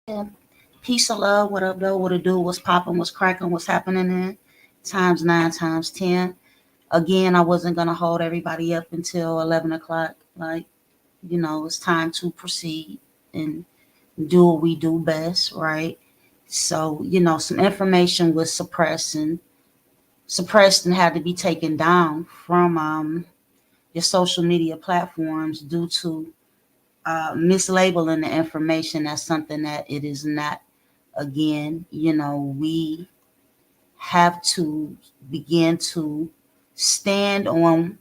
Yeah. Peace and love. What up, though? What it do? What's popping? What's cracking? What's happening in? Times nine, times 10. Again, I wasn't going to hold everybody up until 11 o'clock. Like, it's time to proceed and do what we do best, right? So, some information was suppressed and had to be taken down from your social media platforms due to mislabeling the information as something that it is not. Again, we have to begin to stand on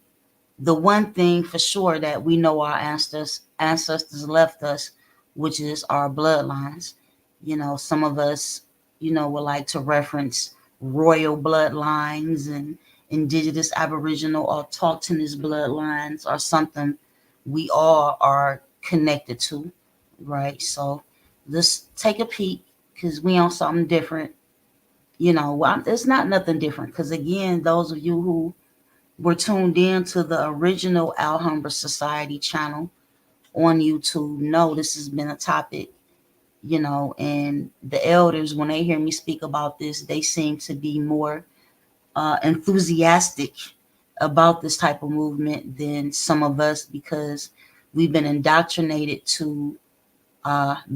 the one thing for sure that we know our ancestors left us, which is our bloodlines. Some of us, would like to reference royal bloodlines and indigenous, aboriginal, or autochthonous bloodlines or something we all are connected to, right? So Let's take a peek because we on something different. Well, it's not nothing different because again, those of you who were tuned in to the original Alhambra Society channel on YouTube know this has been a topic, and the elders, when they hear me speak about this, they seem to be more enthusiastic about this type of movement than some of us because we've been indoctrinated to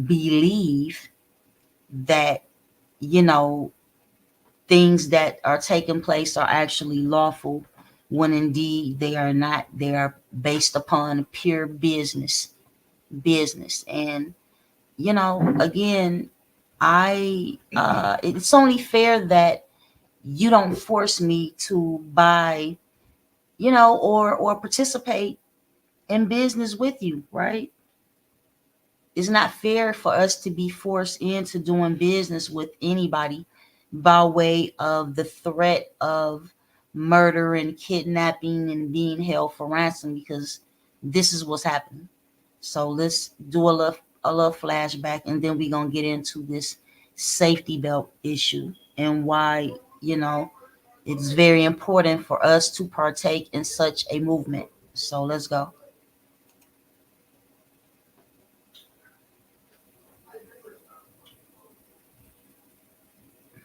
believe that, you know, things that are taking place are actually lawful when indeed they are not. They are based upon pure business. And, again, it's only fair that you don't force me to buy, or participate in business with you, right? It's not fair for us to be forced into doing business with anybody by way of the threat of murder and kidnapping and being held for ransom because this is what's happening. So let's do a little flashback and then we're gonna get into this safety belt issue and why, it's very important for us to partake in such a movement. So let's go.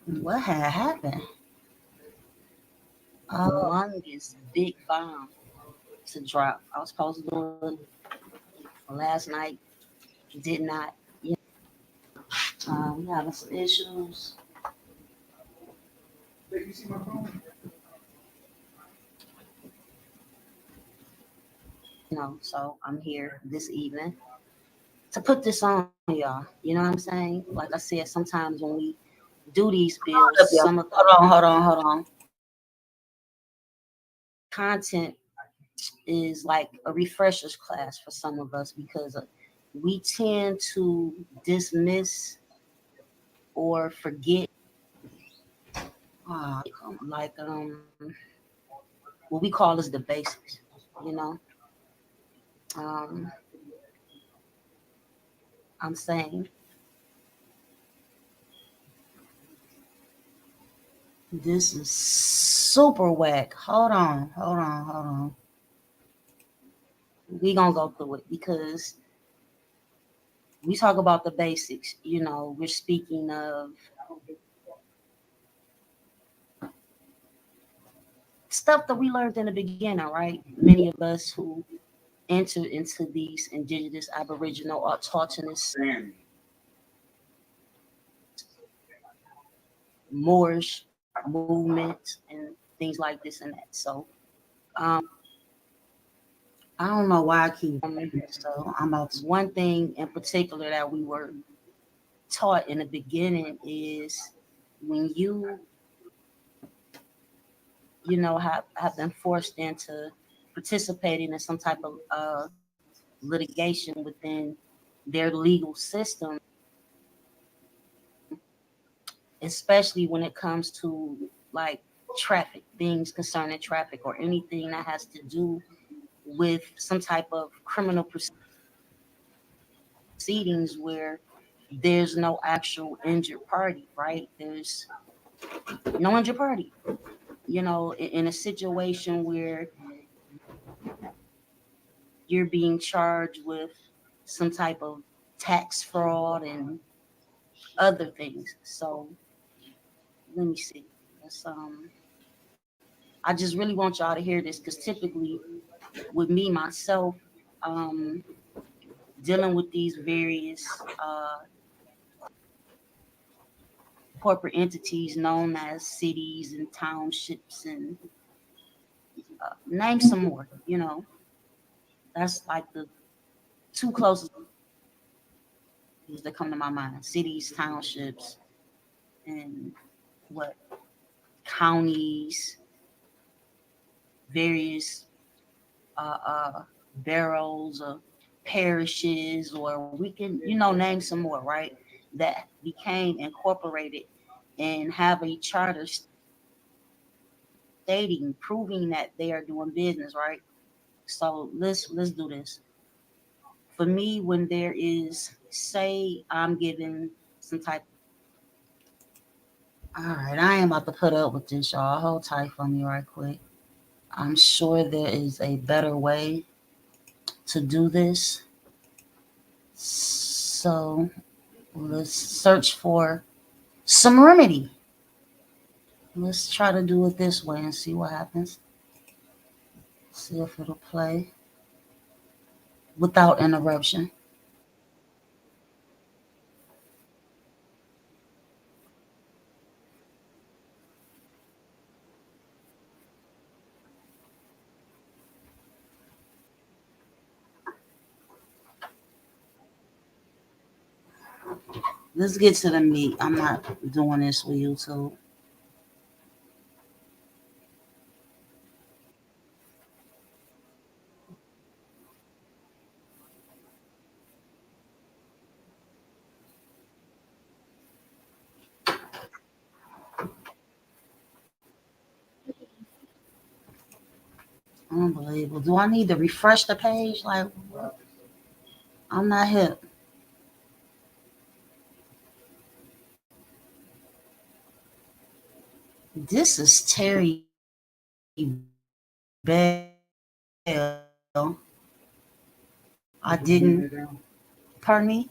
What had happened? Humongous big bomb to drop. I was supposed to do it last night. Did not. We having some issues. So I'm here this evening to put this on y'all. You know what I'm saying? Like I said, sometimes when we do these bills, some of hold on. Content is like a refreshers class for some of us because we tend to dismiss or forget like what we call is the basics, you know. Um, I'm saying this is super whack. Hold on. We gonna go through it because we talk about the basics. We're speaking of stuff that we learned in the beginning, right? Many of us who entered into these indigenous, aboriginal, autochthonous, Moorish movements and things like this and that. So I don't know why I keep so I'm about one thing in particular that we were taught in the beginning is when have been forced into participating in some type of litigation within their legal system, especially when it comes to like traffic, things concerning traffic or anything that has to do with some type of criminal proceedings where there's no actual injured party, right? There's no injured party. In a situation where you're being charged with some type of tax fraud and other things. So let me see. I just really want y'all to hear this because typically with me myself, um, dealing with these various corporate entities known as cities and townships and name some more. That's like the two closest that come to my mind: cities, townships, and what counties, various barrels of parishes, or we can, name some more, right? That became incorporated and have a charter stating, proving that they are doing business, right? So let's do this. for me, when there is, say, I'm given some type. All right, I am about to put up with this, y'all. Hold tight for me right quick. I'm sure there is a better way to do this. So let's search for some remedy. Let's try to do it this way and see what happens. See if it'll play without interruption. Let's get to the meat. I'm not doing this with YouTube. Unbelievable. Do I need to refresh the page? Like, I'm not hip. This is Terry Bell. I didn't. Pardon me?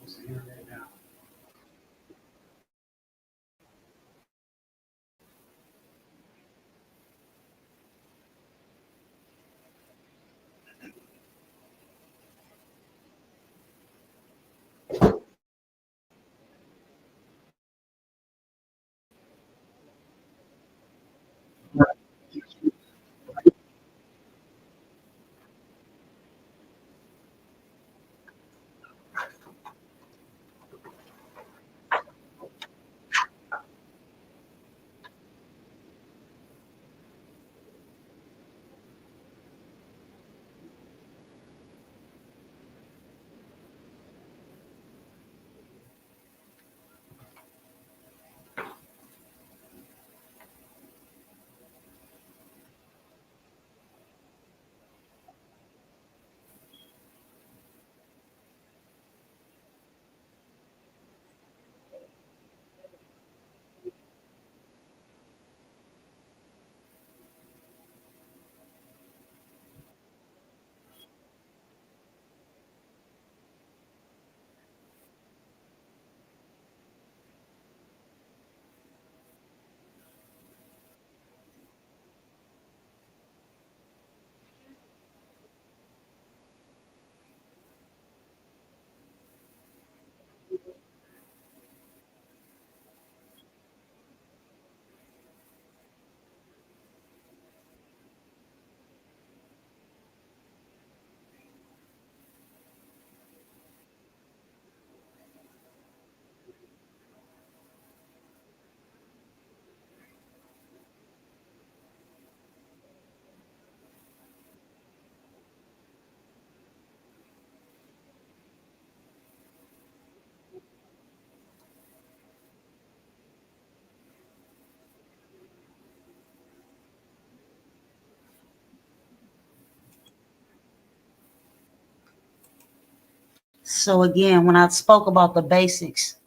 So again, when I spoke about the basics,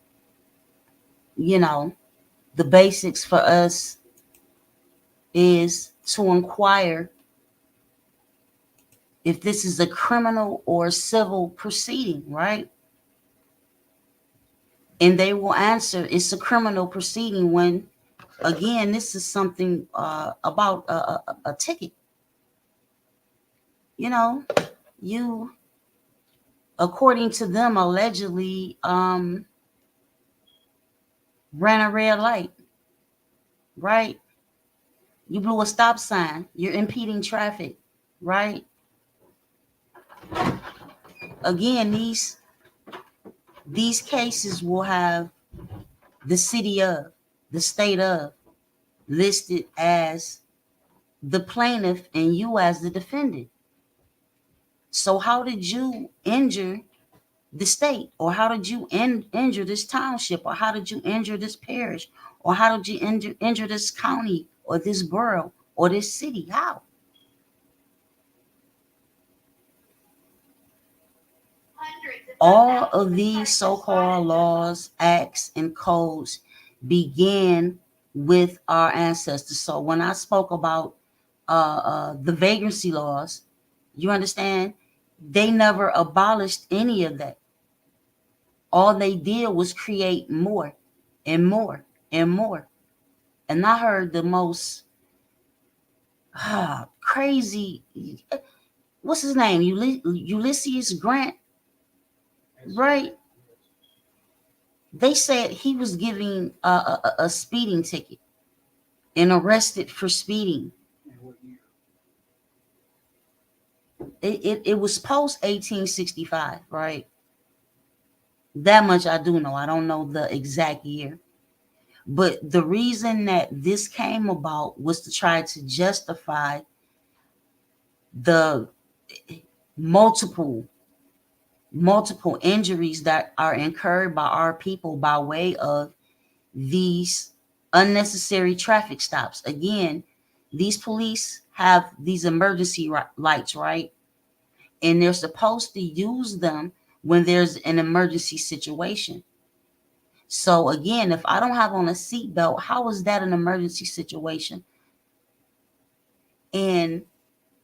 you know, the basics for us is to inquire if this is a criminal or civil proceeding, right? And they will answer it's a criminal proceeding when, again, this is something about a ticket. You know, you, according to them, allegedly ran a red light, right? You blew a stop sign. You're impeding traffic, right? Again, these cases will have the city of, the state of listed as the plaintiff and you as the defendant. So how did you injure the state, or how did you injure this township, or how did you injure this parish, or how did you injure this county or this borough or this city? How? All of these so-called laws, acts, and codes began with our ancestors. So when I spoke about the vagrancy laws, you understand, they never abolished any of that. All they did was create more and more and more. And I heard the most crazy, what's his name? Ulysses Grant, right? They said he was giving a speeding ticket and arrested for speeding. It was post 1865, right? That much I do know. I don't know the exact year. But the reason that this came about was to try to justify the multiple injuries that are incurred by our people by way of these unnecessary traffic stops. Again, these police have these emergency lights, right? And they're supposed to use them when there's an emergency situation. So again, if I don't have on a seatbelt, how is that an emergency situation? And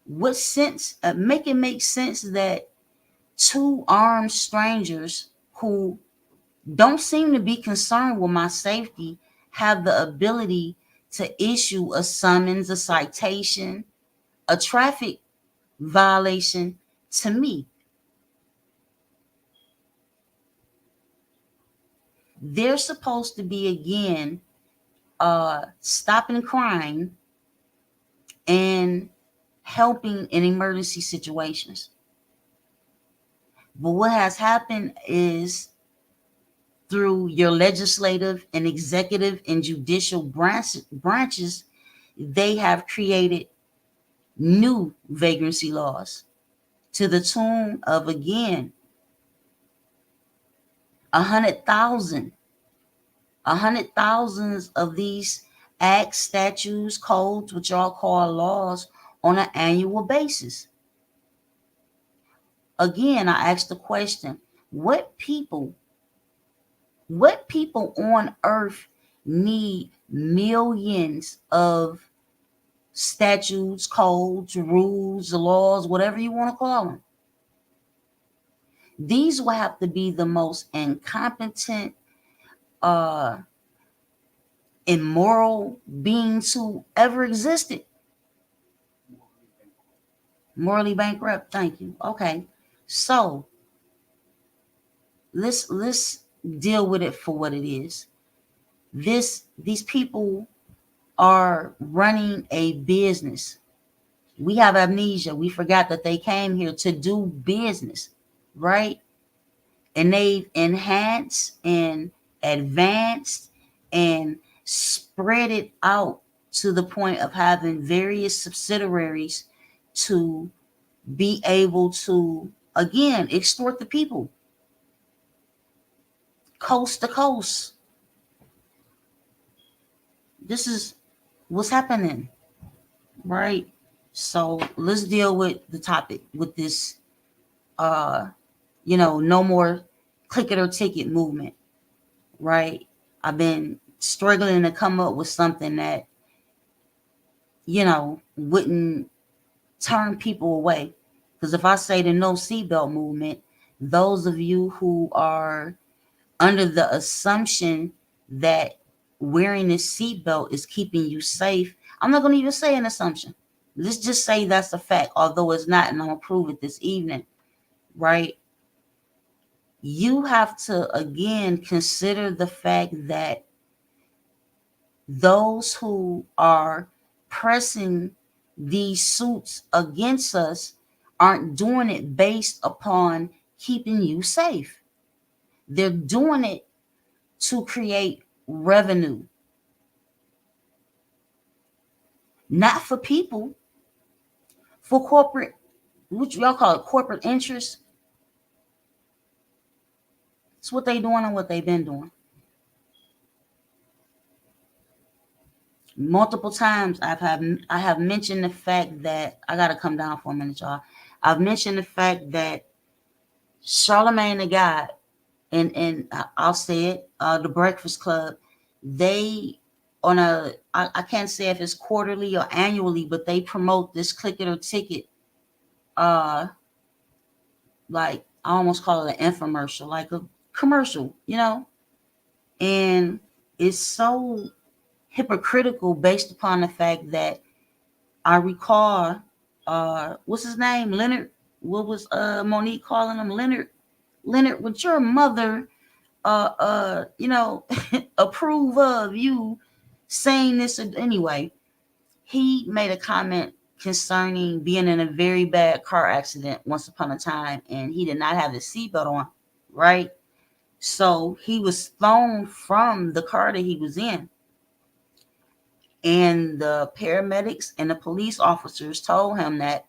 what sense, make it make sense that two armed strangers who don't seem to be concerned with my safety have the ability to issue a summons, a citation, a traffic violation to me. They're supposed to be, again, stopping crime and helping in emergency situations. But what has happened is, through your legislative and executive and judicial branches, they have created new vagrancy laws to the tune of, again, 100,000 of these acts, statutes, codes, which are called laws, on an annual basis. Again, I asked the question, what people on earth need millions of statutes, codes, rules, laws, whatever you want to call them? These will have to be the most incompetent, immoral beings who ever existed. Morally bankrupt. Thank you. Okay, so let's deal with it for what it is. These people are running a business. We have amnesia. We forgot that they came here to do business, right? And they've enhanced and advanced and spread it out to the point of having various subsidiaries to be able to, again, extort the people coast to coast. This is what's happening, right? So let's deal with the topic with this, no more click it or ticket movement, right? I've been struggling to come up with something that, wouldn't turn people away. Because if I say the no seatbelt movement, those of you who are under the assumption that wearing a seatbelt is keeping you safe, I'm not going to even say an assumption. Let's just say that's a fact, although it's not, and I'm going to prove it this evening, right? You have to, again, consider the fact that those who are pressing these suits against us aren't doing it based upon keeping you safe. They're doing it to create revenue, not for people, for corporate, what y'all call it, corporate interests. It's what they doing and what they've been doing. Multiple times I have mentioned the fact that, I gotta come down for a minute, y'all. I've mentioned the fact that Charlemagne the God, and I'll say it, the Breakfast Club, they on I can't say if it's quarterly or annually, but they promote this click it or ticket, uh, like I almost call it an infomercial, like a commercial, and it's so hypocritical based upon the fact that I recall, what's his name, Leonard. What was Monique calling him, Leonard? Leonard, would your mother approve of you saying this? Anyway, he made a comment concerning being in a very bad car accident once upon a time, and he did not have his seatbelt on, right? So he was thrown from the car that he was in, and the paramedics and the police officers told him that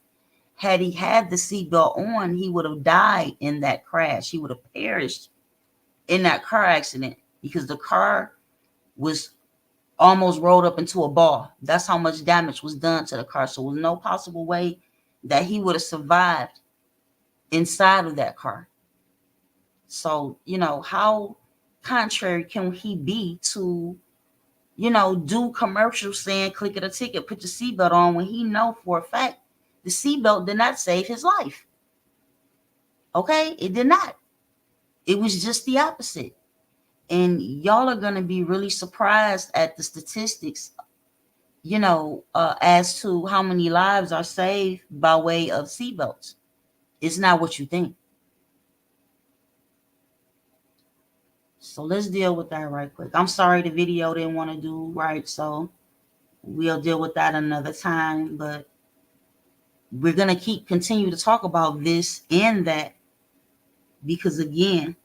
had he had the seatbelt on, he would have died in that crash. He would have perished in that car accident because the car was almost rolled up into a ball. That's how much damage was done to the car. So there was no possible way that he would have survived inside of that car. So, how contrary can he be to, do commercials saying click it a ticket, put your seatbelt on, when he know for a fact the seatbelt did not save his life. Okay? It did not. It was just the opposite. And y'all are going to be really surprised at the statistics, as to how many lives are saved by way of seatbelts. It's not what you think. So let's deal with that right quick. I'm sorry the video didn't want to do right, so we'll deal with that another time. But we're going to continue to talk about this and that, because again,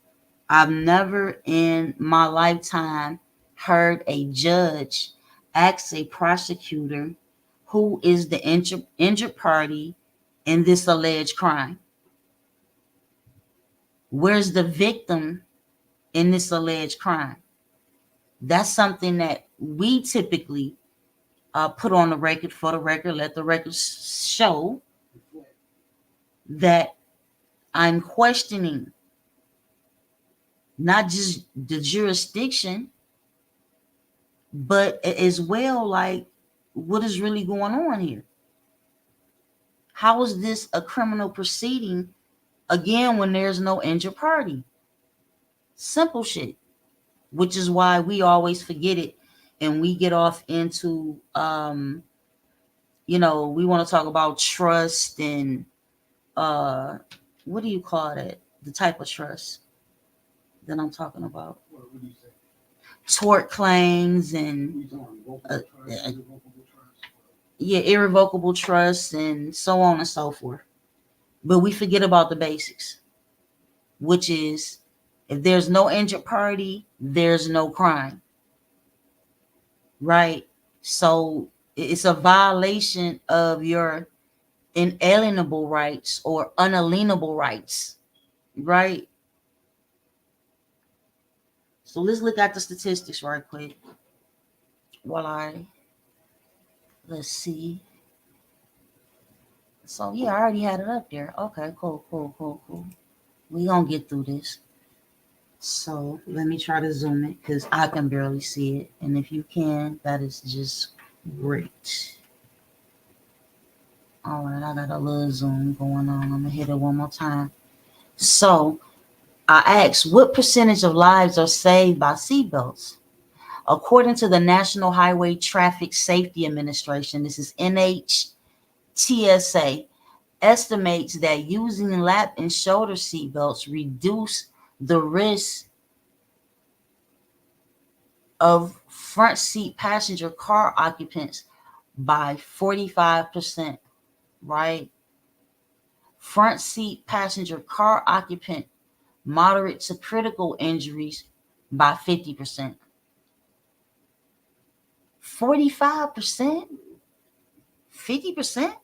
I've never in my lifetime heard a judge ask a prosecutor who is the injured party in this alleged crime. Where's the victim in this alleged crime? That's something that we typically put on the record, for the record, let the record show that I'm questioning not just the jurisdiction, but as well, like, what is really going on here? How is this a criminal proceeding, again, when there's no injured party? Simple shit, which is why we always forget it, and we get off into, we want to talk about trust and, what do you call that? The type of trust that I'm talking about. What do you say? Tort claims and irrevocable trust and so on and so forth. But we forget about the basics, which is, if there's no injured party, there's no crime, right? So it's a violation of your inalienable rights or unalienable rights, right? So let's look at the statistics right quick let's see. So yeah, I already had it up there. Okay, cool. We gonna get through this. So let me try to zoom it, because I can barely see it. And if you can, that is just great. All right, I got a little zoom going on. I'm gonna hit it one more time. So I asked, what percentage of lives are saved by seatbelts? According to the National Highway Traffic Safety Administration, this is NHTSA, estimates that using lap and shoulder seatbelts reduce the risk of front seat passenger car occupants by 45%, right? Front seat passenger car occupant moderate to critical injuries by 50%. 45%? 50%?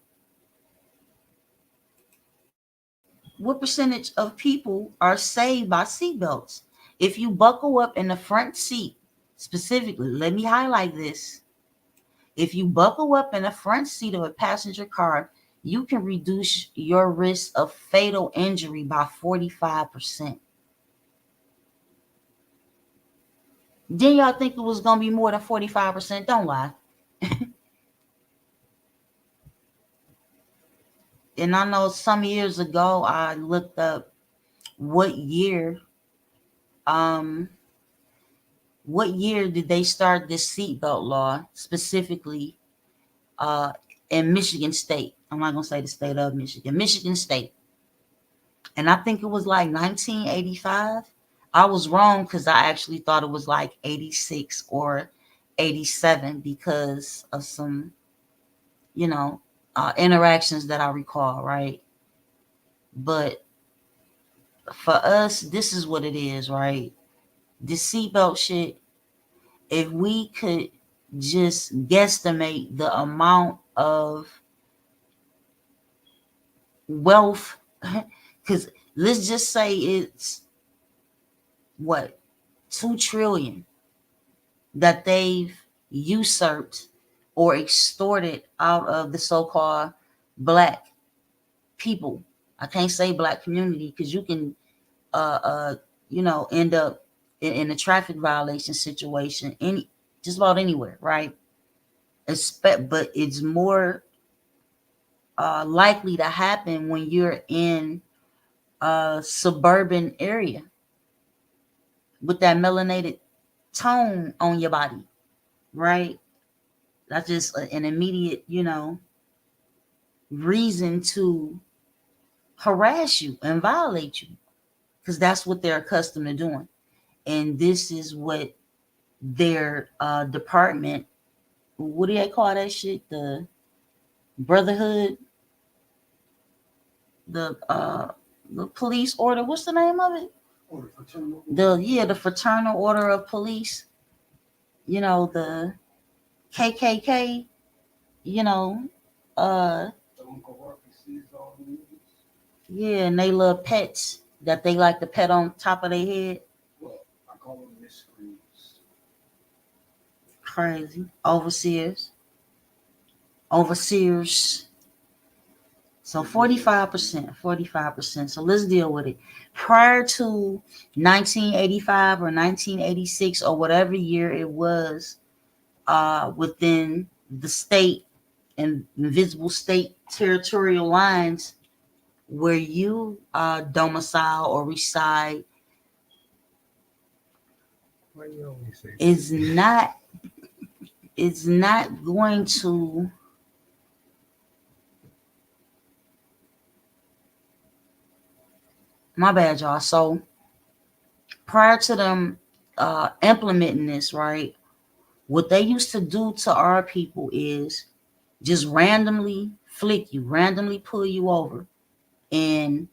What percentage of people are saved by seatbelts? If you buckle up in the front seat, specifically, let me highlight this. If you buckle up in the front seat of a passenger car, you can reduce your risk of fatal injury by 45%. Then y'all think it was gonna be more than 45%? Don't lie. And I know some years ago I looked up what year um what year did they start this seatbelt law specifically uh in Michigan State. I'm not gonna say the state of Michigan, Michigan State. And I think it was like 1985. I was wrong because I actually thought it was like 86 or 87 because of some, you know, interactions that I recall, right? But for us, this is what it is, right? This seatbelt shit, if we could just guesstimate the amount of wealth, because let's just say it's what, 2 trillion that they've usurped or extorted out of the so-called black people. I can't say black community because you can end up in a traffic violation situation just about anywhere, right? But it's more likely to happen when you're in a suburban area with that melanated tone on your body, right? That's just an immediate, reason to harass you and violate you because that's what they're accustomed to doing. And this is what their department, what do they call that shit? The brotherhood, the police order. What's the name of it? The fraternal order of police. The KKK. You know, uh, yeah, and they love pets that they like to pet on top of their head. Crazy. Overseers. So 45%, 45%. So let's deal with it. Prior to 1985 or 1986 or whatever year it was, within the state and invisible state territorial lines where you domicile or reside is not going to my bad, y'all. So prior to them implementing this, right, what they used to do to our people is just randomly flick you, randomly pull you over. And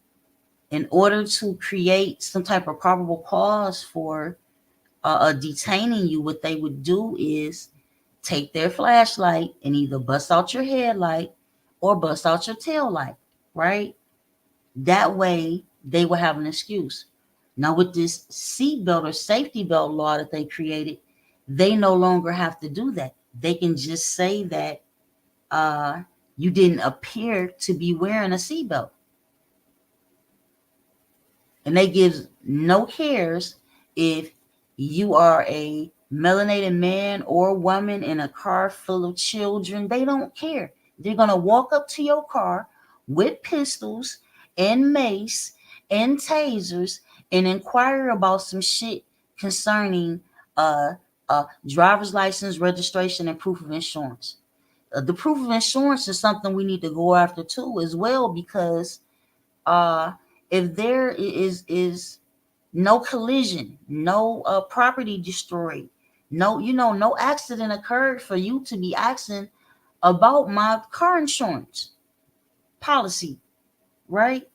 in order to create some type of probable cause for detaining you, what they would do is take their flashlight and either bust out your headlight or bust out your tail light, right? That way they will have an excuse. Now with this seatbelt or safety belt law that they created, they no longer have to do that. They can just say that you didn't appear to be wearing a seatbelt. And they give no cares if you are a melanated man or woman in a car full of children. They don't care. They're going to walk up to your car with pistols and mace and tasers and inquire about some shit concerning driver's license, registration, and proof of insurance. The proof of insurance is something we need to go after too as well, because uh, if there is no collision, no property destroyed, no accident occurred for you to be asking about my car insurance policy, right?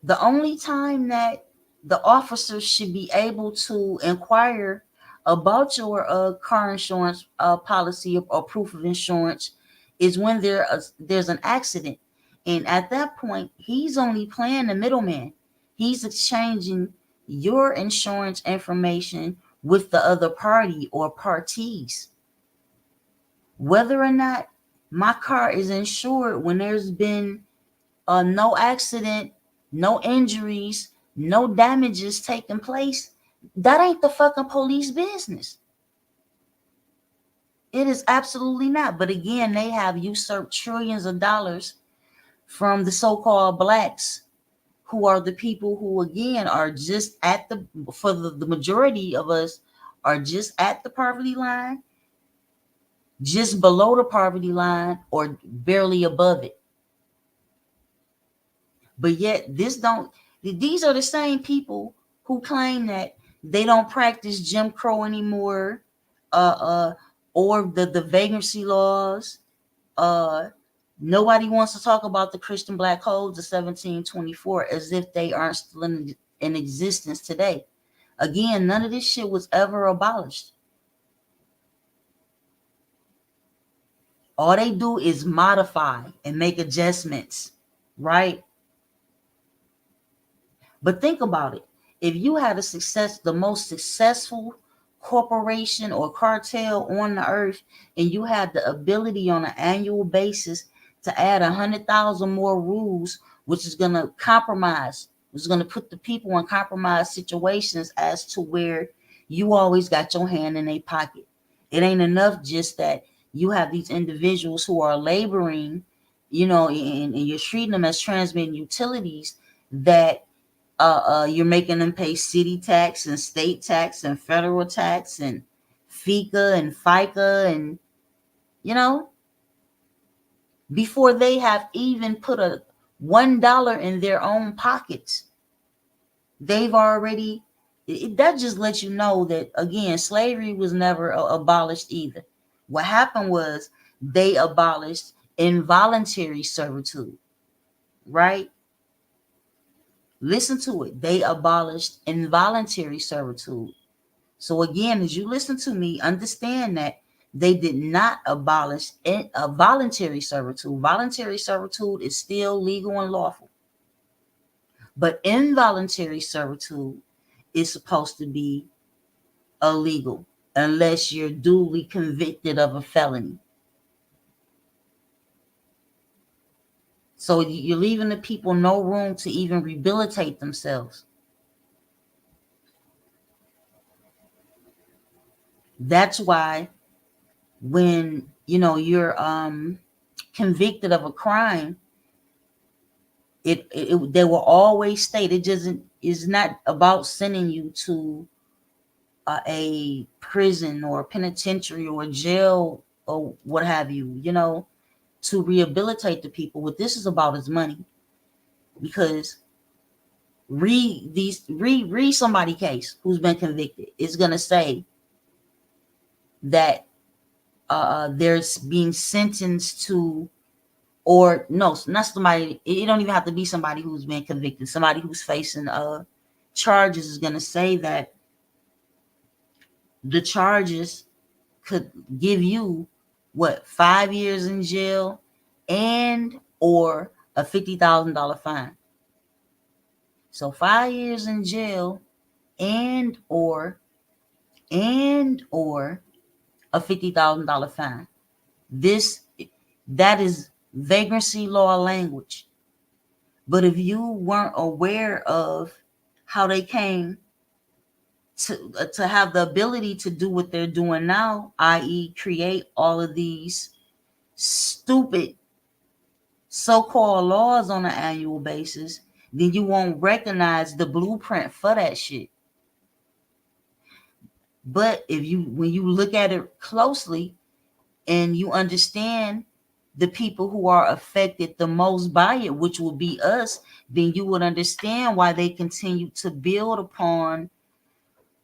The only time that the officers should be able to inquire about your car insurance policy or proof of insurance is when there's an accident. And at that point, he's only playing the middleman. He's exchanging your insurance information with the other party or parties. Whether or not My car is insured when there's been no accident, no injuries, no damages taking place. That ain't the fucking police business. It is absolutely not. But again, they have usurped trillions of dollars from the so-called blacks, who are the people who again are just at the majority of us are just at the poverty line, just below the poverty line, or barely above it. But yet these are the same people who claim that they don't practice Jim Crow anymore, uh, uh, or the vagrancy laws. Nobody wants to talk about the Christian Black Codes of 1724 as if they aren't still in existence today. Again, none of this shit was ever abolished. All they do is modify and make adjustments, right? But think about it. If you had the most successful corporation or cartel on the earth, and you had the ability on an annual basis to add 100,000 more rules, which is going to put the people in compromised situations as to where you always got your hand in a pocket. It ain't enough just that you have these individuals who are laboring, and you're treating them as transmitting utilities, that you're making them pay city tax and state tax and federal tax and FICA and FICA, and before they have even put a $1 in their own pockets, they've already. That just lets you know that again, slavery was never abolished either. What happened was they abolished involuntary servitude, right? Listen to it. They abolished involuntary servitude. So again, as you listen to me, understand that they did not abolish voluntary servitude. Voluntary servitude is still legal and lawful. But involuntary servitude is supposed to be illegal unless you're duly convicted of a felony. So you're leaving the people no room to even rehabilitate themselves. That's why when you're convicted of a crime, they will always state it is not about sending you to a prison or a penitentiary or a jail or what have you, to rehabilitate the people. What this is about is money. Because read somebody's case who's been convicted. It's gonna say that there's being sentenced to, or no, not somebody. It don't even have to be somebody who's been convicted. Somebody who's facing charges is gonna say that the charges could give you 5 years in jail and or a $50,000 fine. So 5 years in jail and or a $50,000 fine. That is vagrancy law language. But if you weren't aware of how they came to have the ability to do what they're doing now, i.e. create all of these stupid so-called laws on an annual basis, then you won't recognize the blueprint for that shit. But when you look at it closely and you understand the people who are affected the most by it, which will be us, then you would understand why they continue to build upon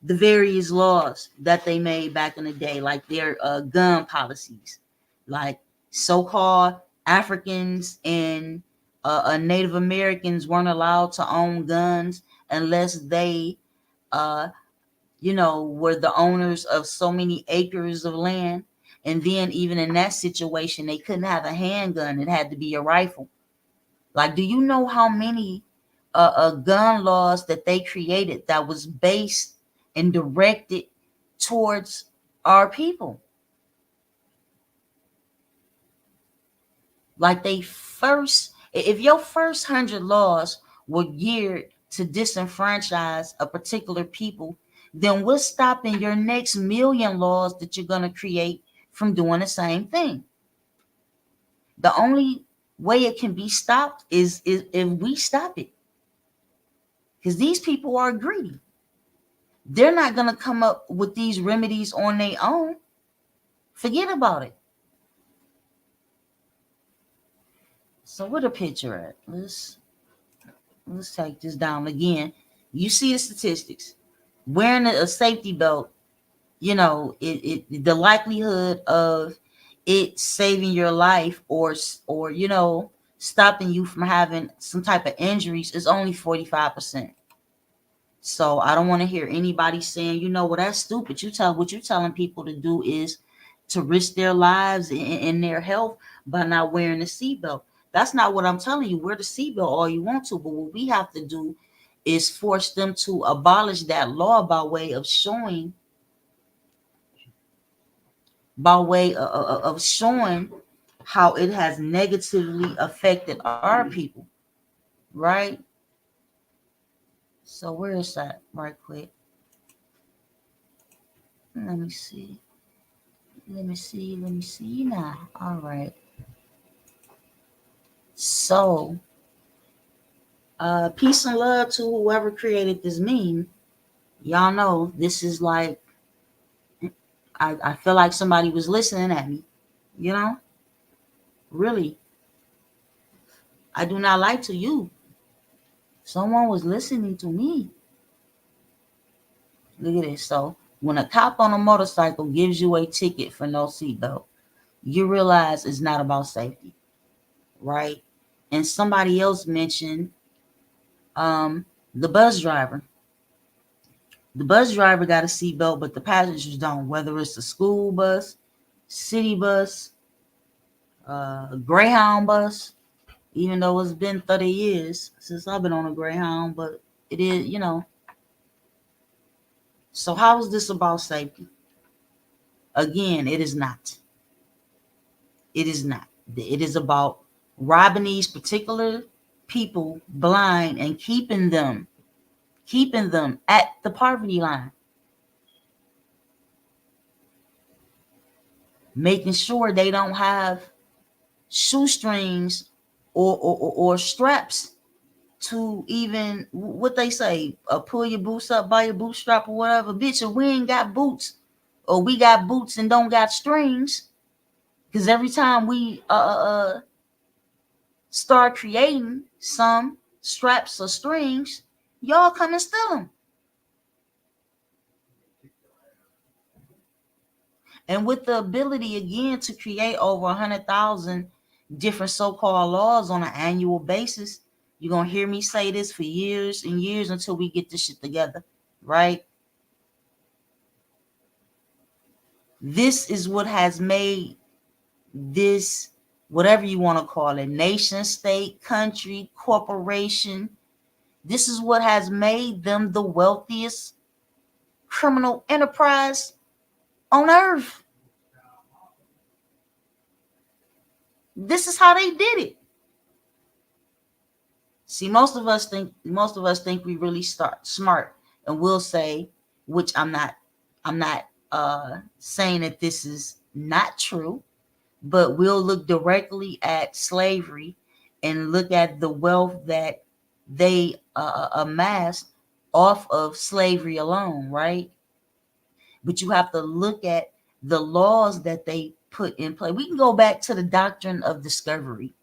the various laws that they made back in the day, like their gun policies, like so-called Africans and Native Americans weren't allowed to own guns unless they were the owners of so many acres of land. And then even in that situation, they couldn't have a handgun. It had to be a rifle. Like, do you know how many gun laws that they created that was based and directed towards our people? Like if your first 100 laws were geared to disenfranchise a particular people, then what's stopping your next million laws that you're going to create from doing the same thing? The only way it can be stopped is if we stop it. Because these people are greedy. They're not going to come up with these remedies on their own. Forget about it. So where the picture at? Let's take this down again. You see the statistics. Wearing a safety belt, the likelihood of it saving your life or stopping you from having some type of injuries is only 45%. So I don't want to hear anybody saying, well, that's stupid. What you're telling people to do is to risk their lives and their health by not wearing a seatbelt. That's not what I'm telling you. Wear the seatbelt all you want to, but what we have to do is force them to abolish that law by way of showing how it has negatively affected our people, right? So where is that right quick? Let me see now. All right. So peace and love to whoever created this meme. Y'all know this is like, I feel like somebody was listening at me, you know? Really. I do not lie to you. Someone was listening to me. Look at this. So when a cop on a motorcycle gives you a ticket for no seatbelt, you realize it's not about safety, right? And somebody else mentioned the bus driver. The bus driver got a seatbelt, but the passengers don't, whether it's a school bus, city bus, Greyhound bus, even though it's been 30 years since I've been on a Greyhound, but it is, So how is this about safety? Again, it is not. It is not. It is about robbing these particular people blind and keeping them at the poverty line. Making sure they don't have shoestrings or straps to even, what they say, pull your boots up by your bootstrap or whatever. Bitch, if we ain't got boots, or we got boots and don't got strings, because every time we start creating some straps or strings, y'all come and steal them. And with the ability again to create over 100,000 different so-called laws on an annual basis, you're gonna hear me say this for years and years until we get this shit together, right? This is what has made this, whatever you want to call it, nation, state, country, corporation, this is what has made them the wealthiest criminal enterprise on earth. This is how they did it. See, most of us think we really smart, and we'll say, which I'm not saying that this is not true, but we'll look directly at slavery and look at the wealth that they amassed off of slavery alone, right? But you have to look at the laws that they put in place. We can go back to the doctrine of discovery.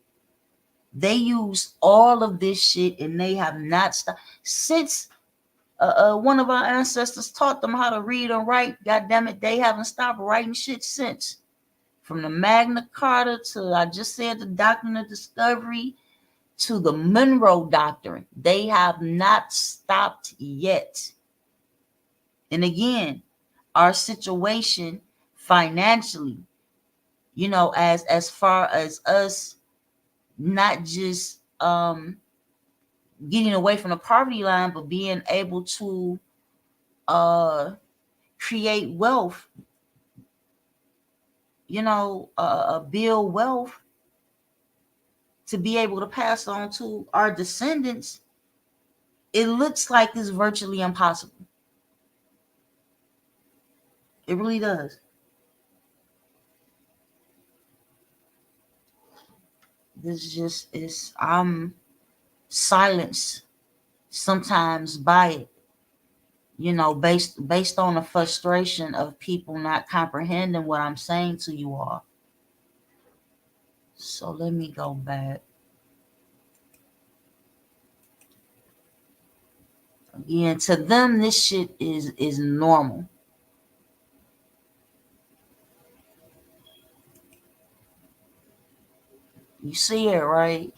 They use all of this shit and they have not stopped since one of our ancestors taught them how to read and write. God damn it, they haven't stopped writing shit since. From the Magna Carta to, I just said, the doctrine of discovery to the Monroe Doctrine, they have not stopped yet. And again, our situation financially, as far as us not just getting away from the poverty line, but being able to create wealth, build wealth, to be able to pass on to our descendants, it looks like it's virtually impossible. It really does. This just is, I'm silenced sometimes by it, based on the frustration of people not comprehending what I'm saying to you all. So let me go back. Again, to them, this shit is normal. You see it, right?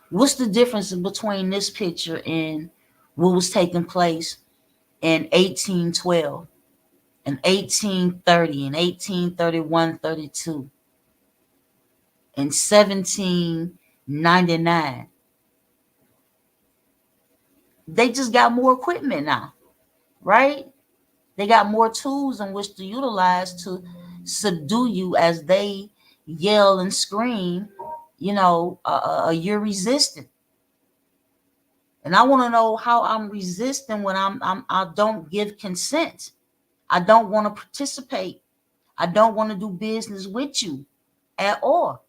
What's the difference between this picture and what was taking place in 1812, and 1830, and 1831, 32, and 1799? They just got more equipment now, right? They got more tools in which to utilize to subdue you as they yell and scream, you're resistant. And I want to know how I'm resisting when I don't give consent. I don't want to participate. I don't want to do business with you at all.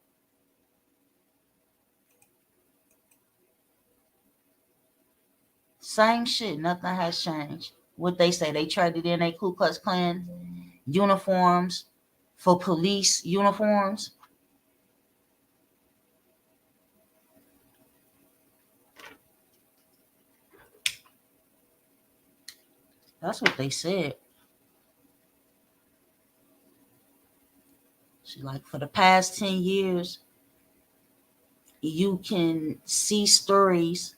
Same shit. Nothing has changed. What they say, they traded in a Ku Klux Klan uniforms for police uniforms. That's what they said. She like, for the past 10 years, you can see stories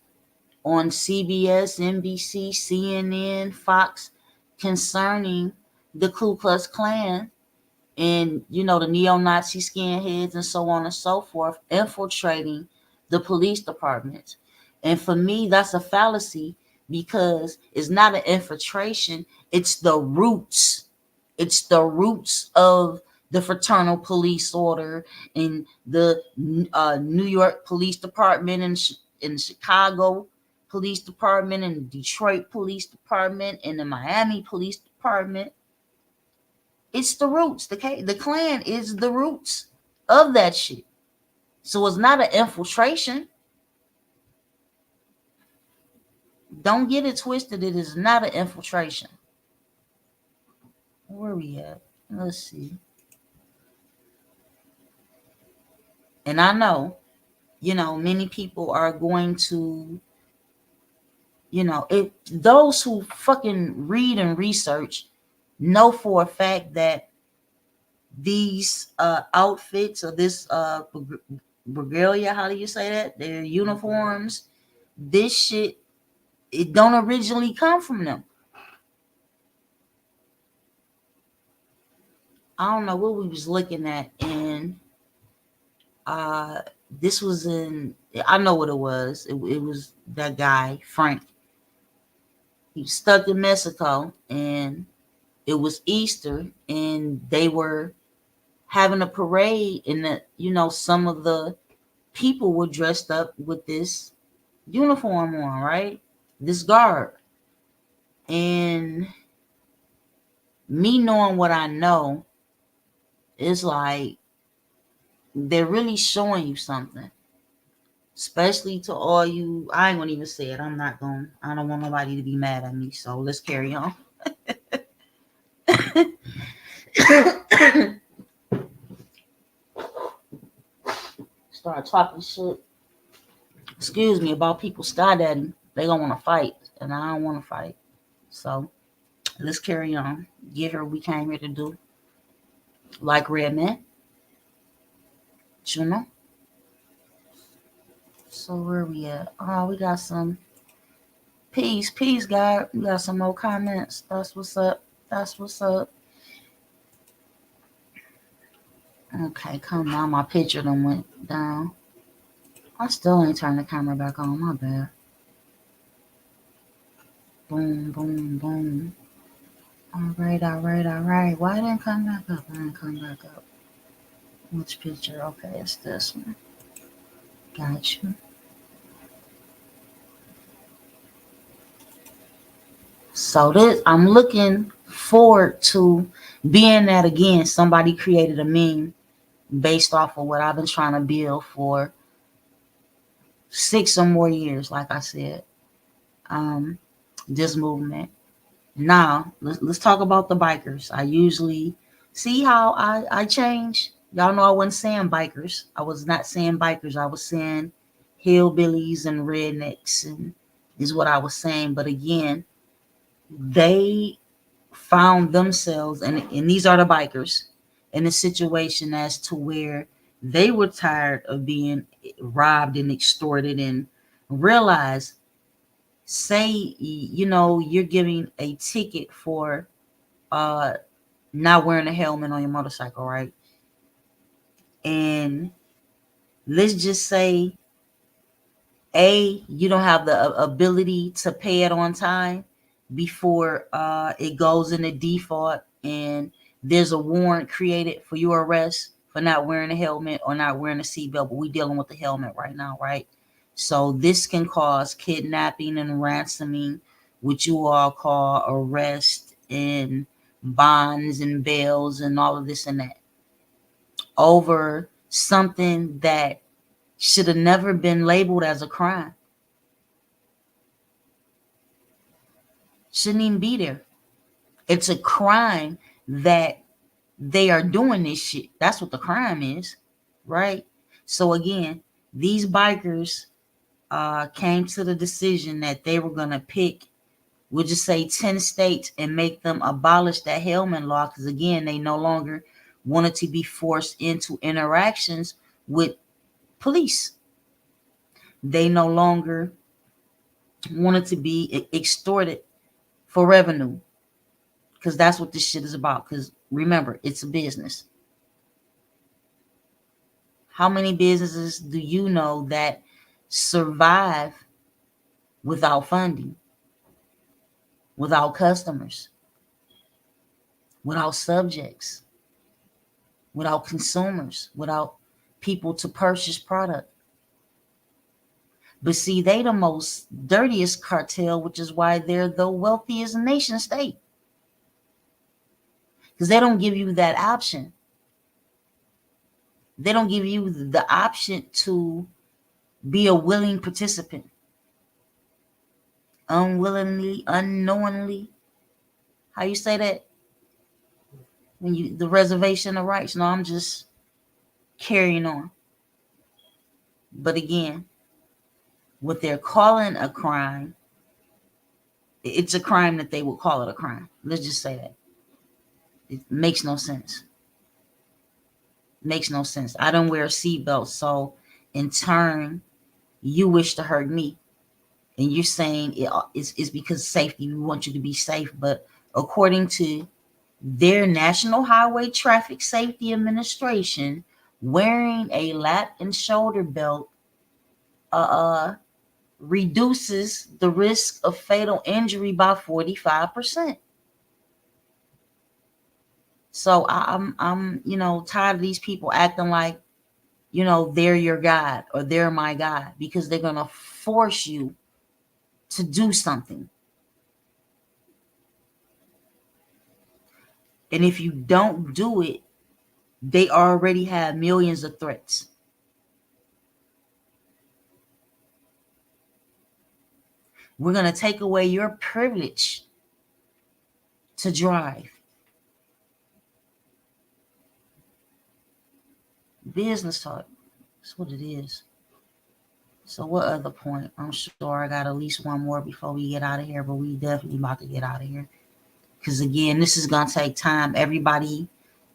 on CBS, NBC, CNN, Fox concerning the Ku Klux Klan and, the neo-Nazi skinheads and so on and so forth infiltrating the police departments. And for me, that's a fallacy, because it's not an infiltration, it's the roots. It's the roots of the fraternal police order in the New York Police Department, and in Chicago Police Department, and the Detroit Police Department, and the Miami Police Department. It's the roots. The Klan is the roots of that shit. So it's not an infiltration. Don't get it twisted. It is not an infiltration. Where are we at? Let's see. And I know, many people are going to, those who fucking read and research know for a fact that these outfits, or this regalia, how do you say that? Their uniforms, this shit, it don't originally come from them. I don't know what we was looking at, and this was in, I know what it was. It was that guy, Frank. He was stuck in Mexico, and it was Easter, and they were having a parade, and some of the people were dressed up with this uniform on, right? This garb. And me knowing what I know, it's like they're really showing you something. Especially to all you, I ain't gonna even say it. I don't want nobody to be mad at me. So let's carry on. Start talking shit, excuse me, about people skydiving. They don't want to fight, and I don't want to fight. So let's carry on. Get her what we came here to do. Like red men. You know? So where we at? Oh, we got some peace, God. We got some more comments. That's what's up. That's what's up. Okay, come on. My picture done went down. I still ain't turned the camera back on. My bad. Boom, boom, boom. All right. Why didn't it come back up? I didn't come back up. Which picture? Okay, it's this one. Got you. So this, I'm looking forward to being that again. Somebody created a meme based off of what I've been trying to build for 6 or more years. Like I said, um, this movement. Now let's talk about the bikers. I usually see how I change. Y'all know I wasn't saying bikers. I was not saying bikers. I was saying hillbillies and rednecks, and is what I was saying. But again, they found themselves, and these are the bikers, in a situation as to where they were tired of being robbed and extorted, and realized, say, you're giving a ticket for uh not wearing a helmet on your motorcycle, right? And let's just say, you don't have the ability to pay it on time before it goes into default, and there's a warrant created for your arrest for not wearing a helmet or not wearing a seatbelt. But we're dealing with the helmet right now, right? So this can cause kidnapping and ransoming, which you all call arrest and bonds and bails and all of this and that, over something that should have never been labeled as a crime. Shouldn't even be there. It's a crime that they are doing this shit. That's what the crime is, right? So again, these bikers came to the decision that they were gonna pick, we'll just say 10 states, and make them abolish that helmet law, because again, they no longer wanted to be forced into interactions with police. They no longer wanted to be extorted for revenue, because that's what this shit is about. Because remember, it's a business. How many businesses do you know that survive without funding, without customers, without subjects, without consumers, without people to purchase product? But see, they the most dirtiest cartel, which is why they're the wealthiest nation state, because they don't give you that option. They don't give you the option to be a willing participant. Unwillingly, unknowingly, how you say that, when you, the reservation of rights. No, I'm just carrying on. But again, what they're calling a crime, it's a crime that they would call it a crime. Let's just say that. It makes no sense. Makes no sense. I don't wear a seatbelt, so in turn, you wish to hurt me, and you're saying it's because of safety. We want you to be safe, but according to their National Highway Traffic Safety Administration, wearing a lap and shoulder belt reduces the risk of fatal injury by 45%. So I'm tired of these people acting like they're your God or they're my God, because they're gonna force you to do something. And if you don't do it, they already have millions of threats. We're gonna take away your privilege to drive. Business talk. That's what it is. So what other point? I'm sure I got at least one more before we get out of here, but we definitely about to get out of here. Because again, this is going to take time. Everybody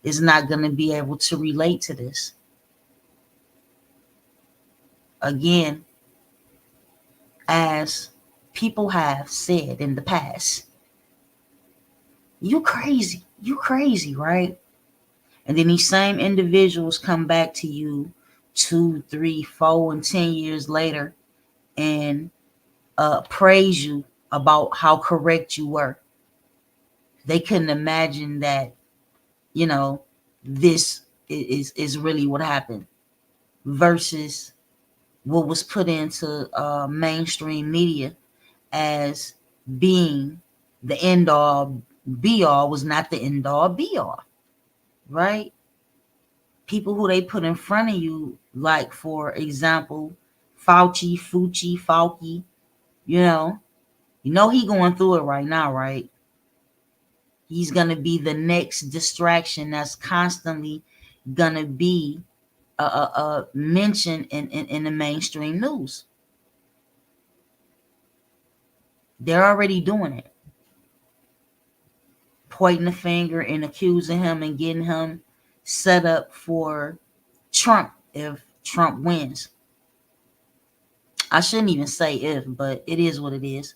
is not going to be able to relate to this. Again, as people have said in the past, you crazy, right? And then these same individuals come back to you 2, 3, 4, and 10 years later and praise you about how correct you were. They couldn't imagine that, this is really what happened versus what was put into mainstream media as being the end all be all was not the end all be all, right? People who they put in front of you, like for example, Fauci, you know he going through it right now, right? He's gonna be the next distraction that's constantly gonna be mentioned in the mainstream news. They're already doing it, pointing the finger and accusing him and getting him set up for Trump if Trump wins. I shouldn't even say if, but it is what it is.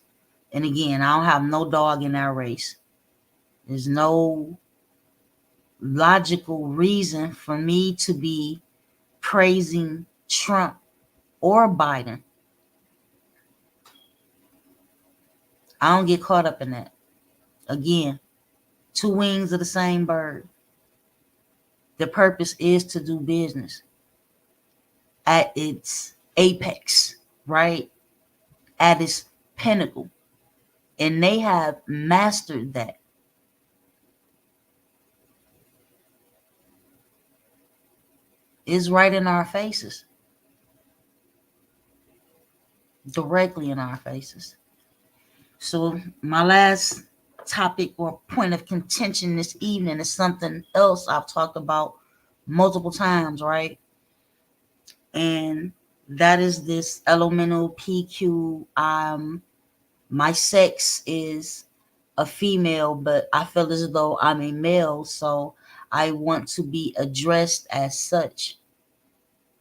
And again, I don't have no dog in that race. There's no logical reason for me to be praising Trump or Biden. I don't get caught up in that. Again, two wings of the same bird. The purpose is to do business at its apex, right? At its pinnacle. And they have mastered that. It's right in our faces. Directly in our faces. So my last topic or point of contention this evening is something else I've talked about multiple times, right? And that is this elemental PQ. My sex is a female, but I feel as though I'm a male, so I want to be addressed as such.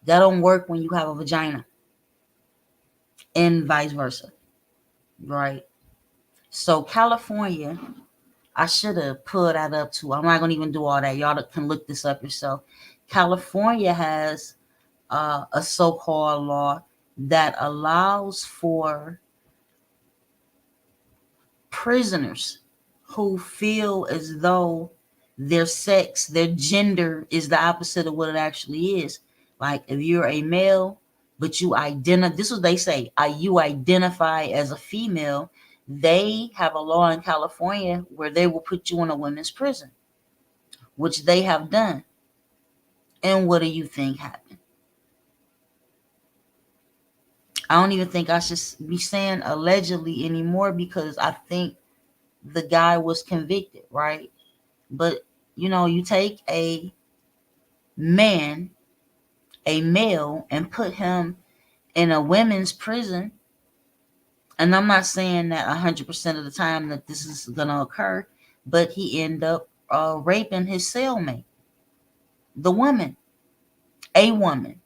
That don't work when you have a vagina, and vice versa, right? So California, I should have pulled that up too. I'm not gonna even do all that. Y'all can look this up yourself. California has a so-called law that allows for prisoners who feel as though their sex, their gender is the opposite of what it actually is. Like if you're a male, but you identify, this is what they say, you identify as a female, they have a law in California where they will put you in a women's prison, which they have done. And what do you think happened? I don't even think I should be saying allegedly anymore because I think the guy was convicted, right? But you take a man, a male, and put him in a women's prison. And I'm not saying that 100% of the time that this is going to occur, but he ended up raping his cellmate, the woman, a woman,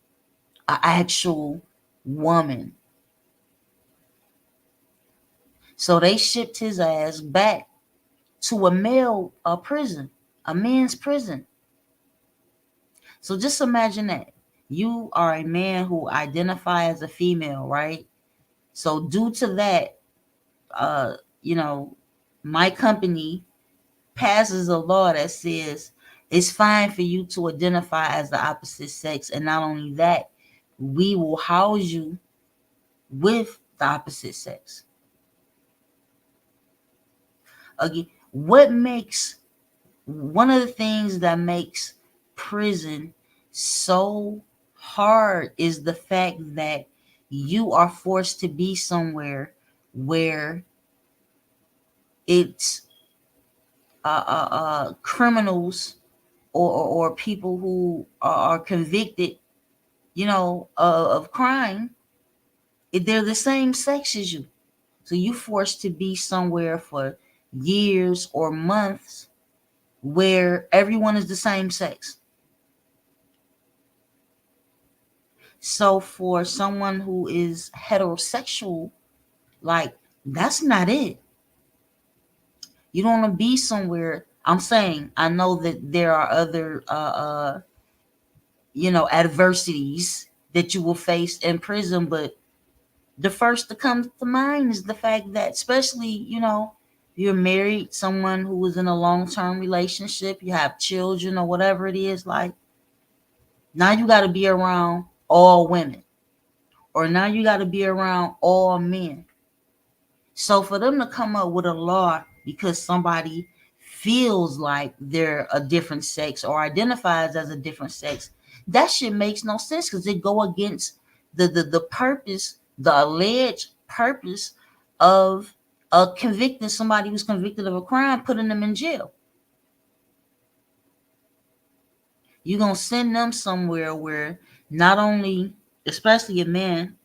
an actual woman. So they shipped his ass back to a male prison, a men's prison. So just imagine that. You are a man who identifies as a female, right? So due to that, uh, you know, my company passes a law that says it's fine for you to identify as the opposite sex. And not only that, we will house you with the opposite sex. Again, one of the things that makes prison so hard is the fact that you are forced to be somewhere where it's criminals or people who are convicted, of crime. They're the same sex as you. So you're forced to be somewhere for years or months where everyone is the same sex. So for someone who is heterosexual, like, that's not it. You don't want to be somewhere. I'm saying, I know that there are other, adversities that you will face in prison, but the first that comes to mind is the fact that, especially, you're married, someone who is in a long-term relationship, you have children or whatever it is, like, Now you got to be around all women, or now you got to be around all men. So for them to come up with a law because somebody feels like they're a different sex or identifies as a different sex, that shit makes no sense because it go against the purpose, the alleged purpose of convicting somebody who's convicted of a crime, putting them in jail. You're gonna send them somewhere where not only, especially a man,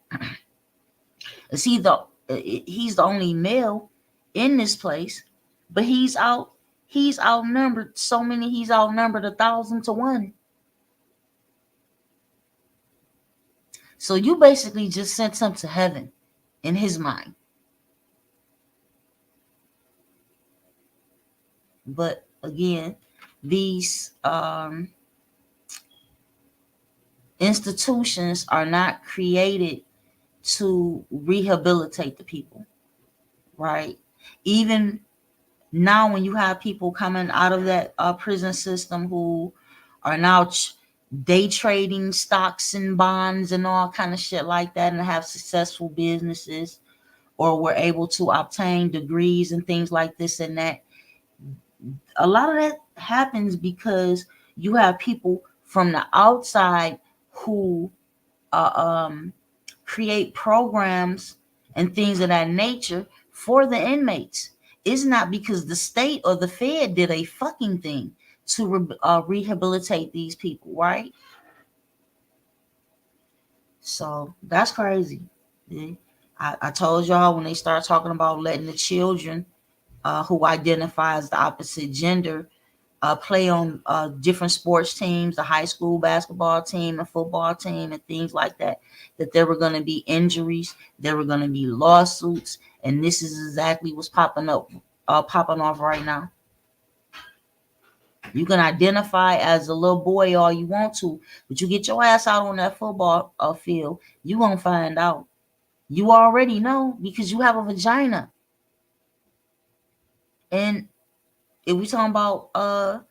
is he's the only male in this place, but he's outnumbered so many, he's outnumbered 1,000 to 1. So you basically just sent him to heaven in his mind. But again, these institutions are not created to rehabilitate the people, right? Even now, when you have people coming out of that prison system who are now day trading stocks and bonds and all kind of shit like that, and have successful businesses, or were able to obtain degrees and things like this and that, a lot of that happens because you have people from the outside who create programs and things of that nature for the inmates. It's not because the state or the Fed did a fucking thing to rehabilitate these people, right? So that's crazy. Yeah. I told y'all when they start talking about letting the children who identify as the opposite gender play on different sports teams, the high school basketball team and football team and things like that, that there were going to be injuries, there were going to be lawsuits, and this is exactly what's popping off right now. You can identify as a little boy all you want to, but you get your ass out on that football field, you won't find out. You already know because you have a vagina. And if we talking about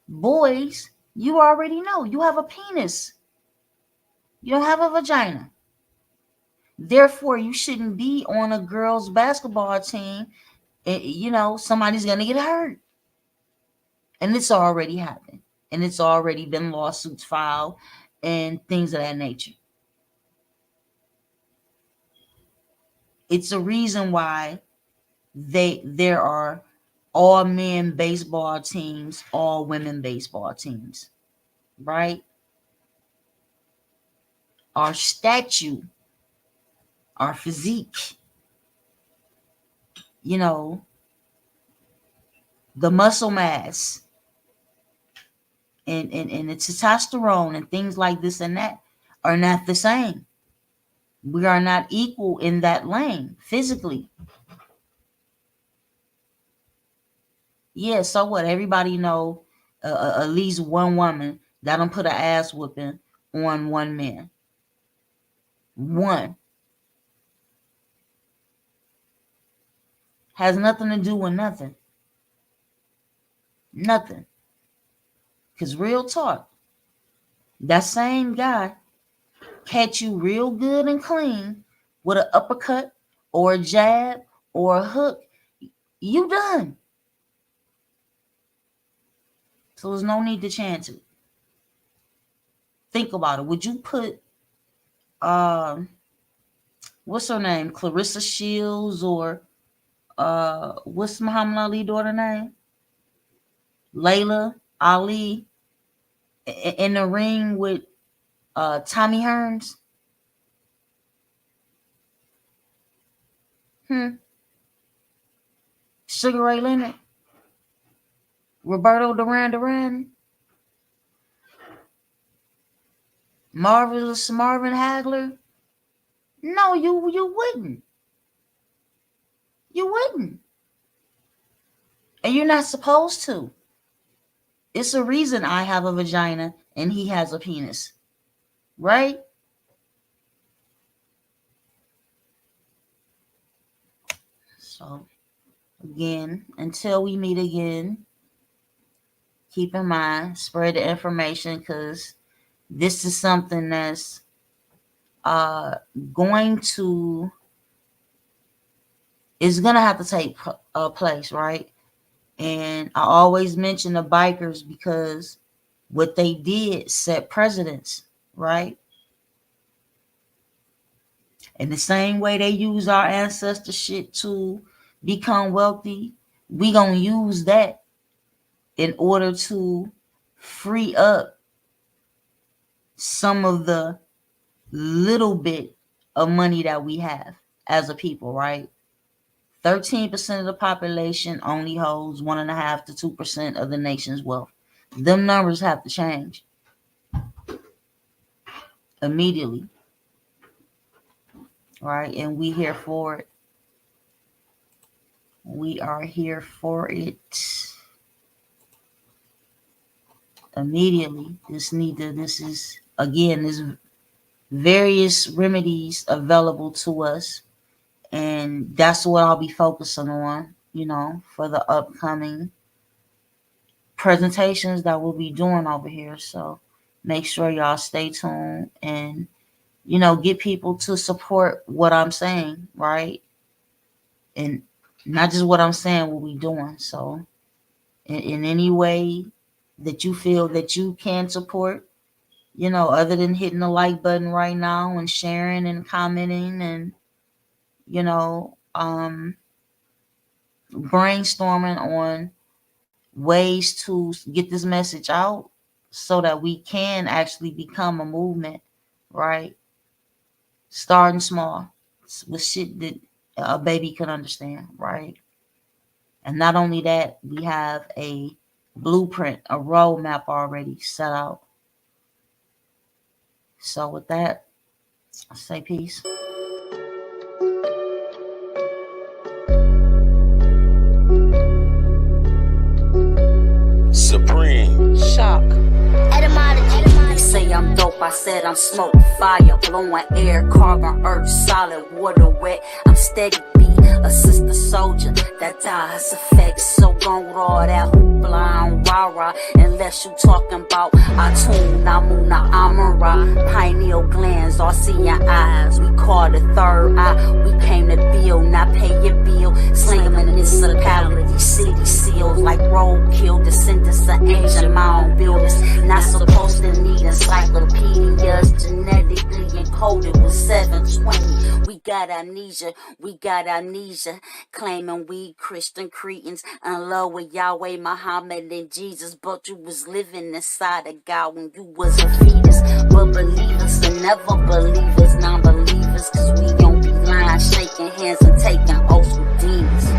boys, you already know you have a penis. You don't have a vagina. Therefore, you shouldn't be on a girls' basketball team. And, somebody's going to get hurt. And it's already happened. And it's already been lawsuits filed and things of that nature. It's a reason why there are all men baseball teams, all women baseball teams, right? Our statue, our physique, the muscle mass and the testosterone and things like this and that are not the same. We are not equal in that lane physically. Yeah, so what? Everybody know at least one woman that don't put an ass whooping on one man. One. Has nothing to do with nothing. Nothing. Because real talk, that same guy catch you real good and clean with an uppercut or a jab or a hook, you done. So there's no need to chance it. Think about it. Would you put what's her name? Clarissa Shields or what's Muhammad Ali daughter name? Layla Ali in the ring with Tommy Hearns? Sugar Ray Leonard? Roberto Duran? Marvelous Marvin Hagler? No, you wouldn't. You wouldn't. And you're not supposed to. It's a reason I have a vagina and he has a penis. Right? So, again, until we meet again, keep in mind, spread the information because This is something that's going to is gonna have to take place, right? And I always mention the bikers because what they did set precedence, right? And the same way they use our ancestor shit to become wealthy, we gonna use that in order to free up some of the little bit of money that we have as a people, right? 13% of the population only holds 1.5 to 2% of the nation's wealth. Them numbers have to change immediately, right? And we here for it. We are here for it immediately. This is again, there's various remedies available to us, and that's what I'll be focusing on, for the upcoming presentations that we'll be doing over here. So make sure y'all stay tuned and get people to support what I'm saying, right? And not just what I'm saying, what we doing. So in any way that you feel that you can support, other than hitting the like button right now and sharing and commenting and brainstorming on ways to get this message out so that we can actually become a movement, right? Starting small with shit that a baby can understand, right? And not only that, we have a blueprint, a roadmap already set out. So with that, I say peace. Supreme. Shock. Etymology. They say I'm dope, I said I'm smoke, fire, blowing air, carbon, earth, solid, water, wet. I'm steady beat, a sister soldier that dies effects. So gone with all that hoopla and rah-rah, unless you talking about Atun, Namuna, Amara, pineal glands, all seeing eyes. We call the third eye, we came to build, not pay your bill. Slang municipality, city seals like roadkill, descendants of ancient mound builders. Not supposed to need encyclopedias, genetically encoded with 720. We got amnesia, claiming we Christian cretins in love with Yahweh, Muhammad, and Jesus, but you was living inside of God when you was a fetus. But believers and never believers, non-believers, cause we don't be lying, shaking hands and taking oaths with demons.